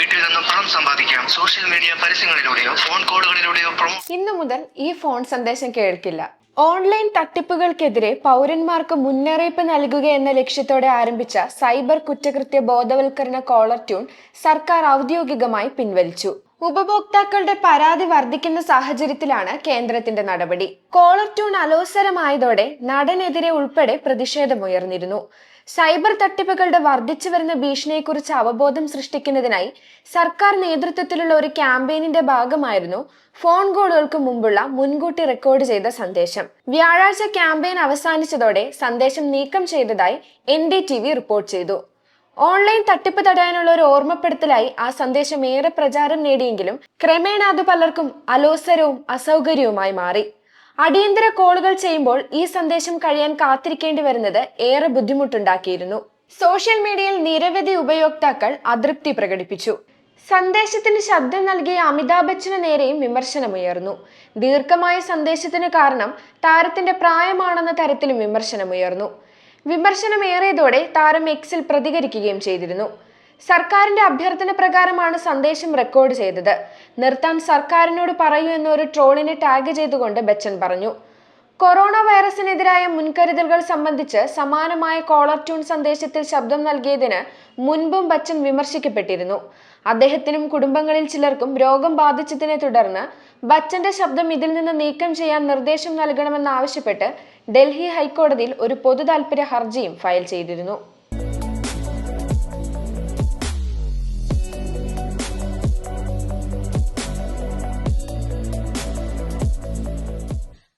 വീട്ടിൽ നിന്നും പണം സമ്പാദിക്കാം. സോഷ്യൽ മീഡിയ പരസ്യങ്ങളിലൂടെയോ ഫോൺ കോളുകളിലൂടെയോ ഇന്നു മുതൽ ഈ ഫോൺ സന്ദേശം കേൾക്കില്ല. ഓൺലൈൻ തട്ടിപ്പുകൾക്കെതിരെ പൗരന്മാർക്ക് മുന്നറിയിപ്പ് നൽകുക എന്ന ലക്ഷ്യത്തോടെ ആരംഭിച്ച സൈബർ കുറ്റകൃത്യ ബോധവൽക്കരണ കോളർ ട്യൂൺ സർക്കാർ ഔദ്യോഗികമായി പിൻവലിച്ചു. ഉപഭോക്താക്കളുടെ പരാതി വർദ്ധിക്കുന്ന സാഹചര്യത്തിലാണ് കേന്ദ്രത്തിന്റെ നടപടി. കോളർ ട്യൂൺ അലോസരമായതോടെ നടനെതിരെ ഉൾപ്പെടെ പ്രതിഷേധമുയർന്നിരുന്നു. സൈബർ തട്ടിപ്പുകളുടെ വർദ്ധിച്ചു വരുന്ന ഭീഷണിയെക്കുറിച്ച് അവബോധം സൃഷ്ടിക്കുന്നതിനായി സർക്കാർ നേതൃത്വത്തിലുള്ള ഒരു ക്യാമ്പയിനിന്റെ ഭാഗമായിരുന്നു ഫോൺ കോളുകൾക്ക് മുമ്പുള്ള മുൻകൂട്ടി റെക്കോർഡ് ചെയ്ത സന്ദേശം. വ്യാഴാഴ്ച ക്യാമ്പയിൻ അവസാനിച്ചതോടെ സന്ദേശം നീക്കം ചെയ്തതായി NDTV റിപ്പോർട്ട് ചെയ്തു. ഓൺലൈൻ തട്ടിപ്പ് തടയാനുള്ള ഒരു ഓർമ്മപ്പെടുത്തലായി ആ സന്ദേശം ഏറെ പ്രചാരം നേടിയെങ്കിലും ക്രമേണ അത് പലർക്കും അലോസരവും അസൗകര്യവുമായി മാറി. അടിയന്തര കോളുകൾ ചെയ്യുമ്പോൾ ഈ സന്ദേശം കഴിയാൻ കാത്തിരിക്കേണ്ടി വരുന്നത് ഏറെ ബുദ്ധിമുട്ടുണ്ടാക്കിയിരുന്നു. സോഷ്യൽ മീഡിയയിൽ നിരവധി ഉപയോക്താക്കൾ അതൃപ്തി പ്രകടിപ്പിച്ചു. സന്ദേശത്തിന് ശബ്ദം നൽകിയ അമിതാഭ് ബച്ചന് നേരെയും വിമർശനമുയർന്നു. ദീർഘമായ സന്ദേശത്തിന് കാരണം താരത്തിന്റെ പ്രായമാണെന്ന തരത്തിലും വിമർശനമുയർന്നു. വിമർശനമേറിയതോടെ താരം എക്സിൽ പ്രതികരിക്കുകയും ചെയ്തിരുന്നു. സർക്കാരിന്റെ അഭ്യർത്ഥന പ്രകാരമാണ് സന്ദേശം റെക്കോർഡ് ചെയ്തത്. നിർത്താൻ സർക്കാരിനോട് പറയൂ എന്നൊരു ട്രോളിനെ ടാഗ് ചെയ്തുകൊണ്ട് ബച്ചൻ പറഞ്ഞു. കൊറോണ വൈറസിനെതിരായ മുൻകരുതലുകൾ സംബന്ധിച്ച് സമാനമായ കോളർ ട്യൂൺ സന്ദേശത്തിൽ ശബ്ദം നൽകിയതിന് മുൻപും ബച്ചൻ വിമർശിക്കപ്പെട്ടിരുന്നു. അദ്ദേഹത്തിനും കുടുംബങ്ങളിൽ ചിലർക്കും രോഗം ബാധിച്ചതിനെ തുടർന്ന് ബച്ചന്റെ ശബ്ദം ഇതിൽ നിന്ന് നീക്കം ചെയ്യാൻ നിർദ്ദേശം നൽകണമെന്നാവശ്യപ്പെട്ട് ഡൽഹി ഹൈക്കോടതിയിൽ ഒരു പൊതു താൽപര്യ ഹർജിയും ഫയൽ ചെയ്തിരുന്നു.